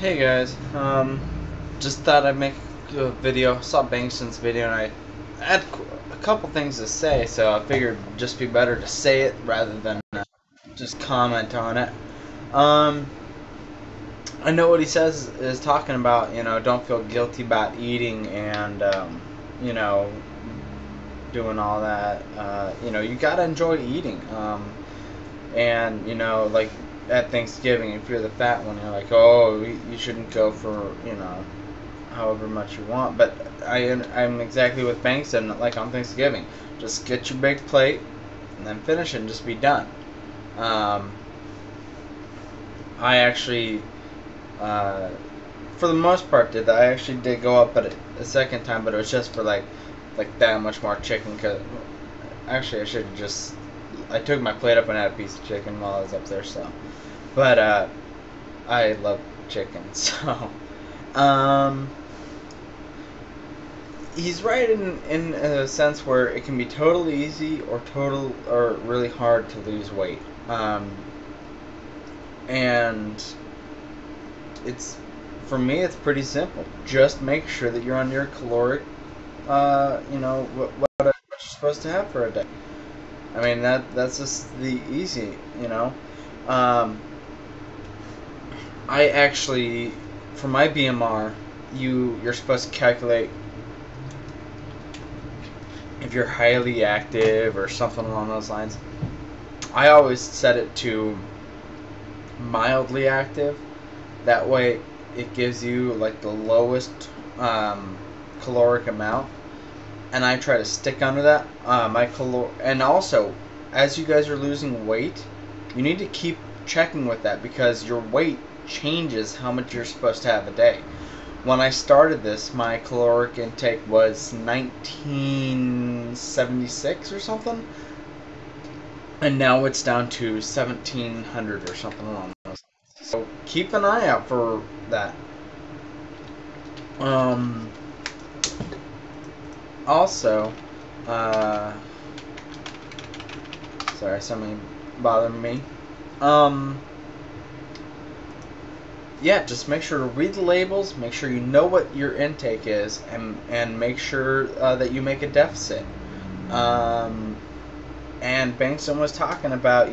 Hey guys, just thought I'd make a video. Saw Bangston's video and I had a couple things to say, so I figured it'd just be better to say it rather than just comment on it. Um, I know what he says is talking about, don't feel guilty about eating and, you know, doing all that. You gotta enjoy eating. And like at Thanksgiving, if you're the fat one, you're like, oh, you shouldn't go for however much you want. But I'm exactly with Bankston. Like on Thanksgiving, just get your big plate and then finish it and just be done. I actually, for the most part, did that. I actually did go up at a second time, but it was just for like that much more chicken. Cause actually, I should have just. I took my plate up and had a piece of chicken while I was up there, so. But, I love chicken, so. He's right in a sense where it can be totally easy or really hard to lose weight. And it's, for me, it's pretty simple. Just make sure that you're on your caloric, what you're supposed to have for a day. I mean, that's just the easy, I actually, for my BMR, you're supposed to calculate if you're highly active or something along those lines. I always set it to mildly active. That way, it gives you like the lowest caloric amount. And I try to stick under that. And also, as you guys are losing weight, you need to keep checking with that because your weight changes how much you're supposed to have a day. When I started this, my caloric intake was 1976 or something, and now it's down to 1700 or something along those lines. So keep an eye out for that. Also, sorry, something bothering me. Yeah, just make sure to read the labels, make sure you know what your intake is, and make sure that you make a deficit. And Bangston was talking about,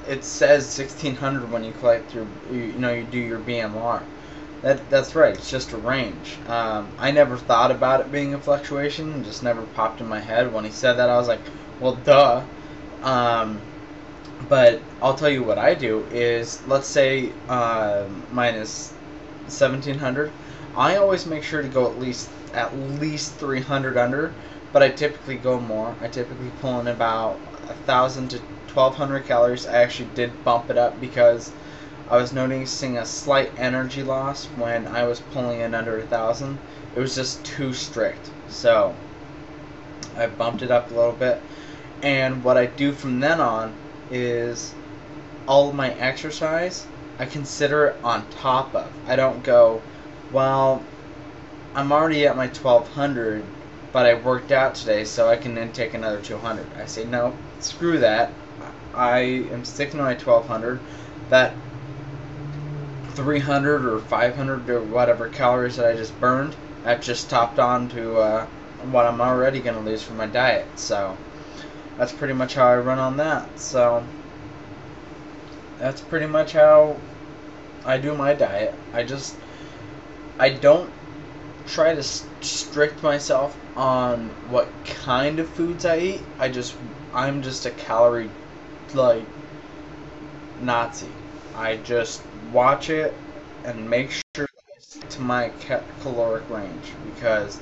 it says 1600 when you collect your, you do your BMR. That's right. It's just a range. I never thought about it being a fluctuation. It just never popped in my head. When he said that, I was like, well, duh. But I'll tell you what I do is, let's say mine is 1700. I always make sure to go at least 300 under, but I typically go more. I typically pull in about 1,000 to 1,200 calories. I actually did bump it up because I was noticing a slight energy loss when I was pulling in under 1,000. It was just too strict. So I bumped it up a little bit. And what I do from then on is all of my exercise, I consider it on top of. I don't go, well, I'm already at my 1,200, but I worked out today, so I can then take another 200. I say, no, screw that. I am sticking to my 1,200. That 300 or 500 or whatever calories that I just burned, that just topped on to what I'm already going to lose from my diet. So that's pretty much how I run on that. So that's pretty much how I do my diet. I don't try to strict myself on what kind of foods I eat. I'm just a calorie Nazi. I just watch it and make sure it's to my caloric range because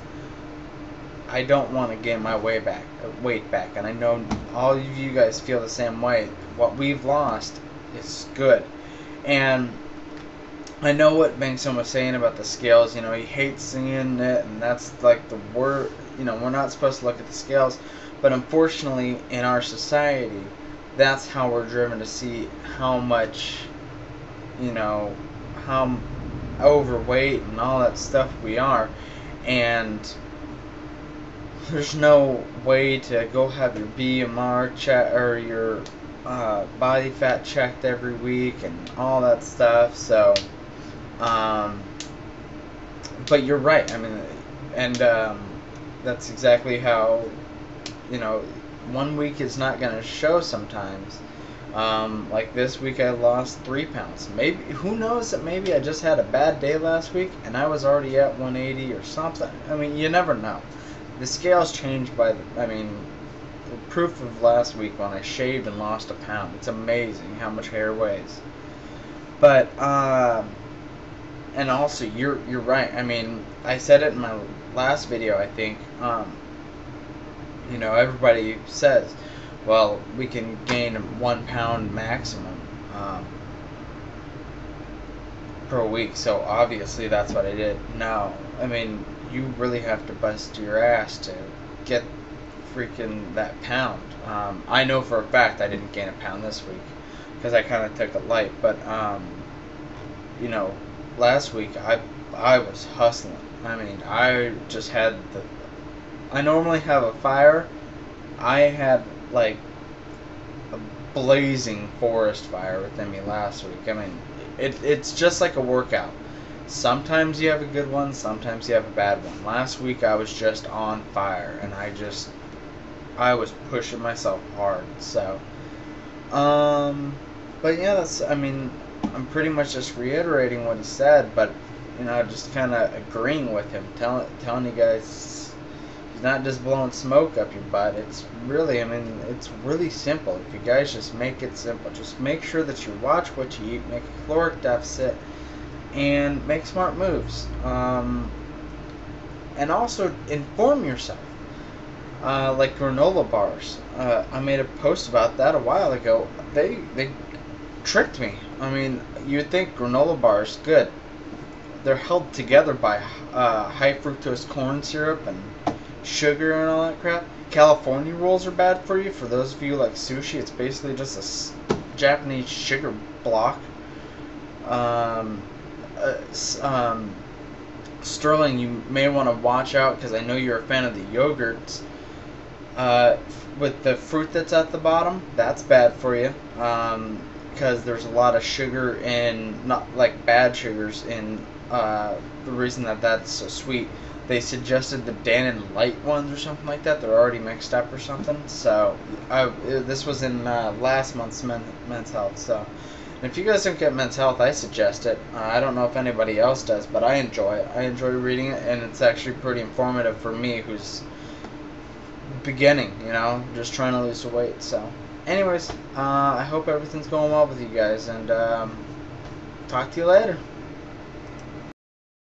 I don't want to gain my weight back, and I know all of you guys feel the same way. What we've lost is good, and I know what Bangston was saying about the scales. He hates seeing it, and that's like the word. We're not supposed to look at the scales, but unfortunately, in our society, that's how we're driven to see how much, how overweight and all that stuff we are, and there's no way to go have your BMR check or your body fat checked every week and all that stuff. So Um, but you're right. I mean, and that's exactly how, you know, one week is not going to show sometimes. Like this week, I lost 3 pounds. Maybe, who knows, that maybe I just had a bad day last week and I was already at 180 or something. I mean, you never know. The scales changed by, I mean, the proof of last week when I shaved and lost a pound. It's amazing how much hair weighs. But, and also, you're right. I mean, I said it in my last video, I think. You know, everybody says, well, we can gain 1 pound maximum per week, so obviously that's what I did. No, I mean, you really have to bust your ass to get freaking that pound. I know for a fact I didn't gain a pound this week because I kind of took it light, but you know, last week I was hustling. I mean, I just had the. I normally have a fire. I had like a blazing forest fire within me last week. I mean, it's just like a workout. Sometimes you have a good one, sometimes you have a bad one. Last week I was just on fire, and I was pushing myself hard. So, but yeah, that's. I mean, I'm pretty much just reiterating what he said, but you know, just kind of agreeing with him, telling you guys. He's not just blowing smoke up your butt. It's really, I mean, it's really simple. If you guys just make it simple, just make sure that you watch what you eat, make a caloric deficit, and make smart moves. And also inform yourself. Like granola bars. I made a post about that a while ago. They tricked me. I mean, you'd think granola bars, good. They're held together by high fructose corn syrup and sugar and all that crap. California rolls are bad for you. For those of you who like sushi, it's basically just a Japanese sugar block. Sterling, you may want to watch out because I know you're a fan of the yogurts. With the fruit that's at the bottom, that's bad for you. Because there's a lot of sugar in, not like bad sugars in the reason that that's so sweet. They suggested the Dannon light ones or something like that. They're already mixed up or something. So this was in last month's Men's Health. So if you guys don't get Men's Health, I suggest it. I don't know if anybody else does, but I enjoy it. I enjoy reading it, and it's actually pretty informative for me, who's beginning, you know, just trying to lose weight. So anyways, I hope everything's going well with you guys, and talk to you later.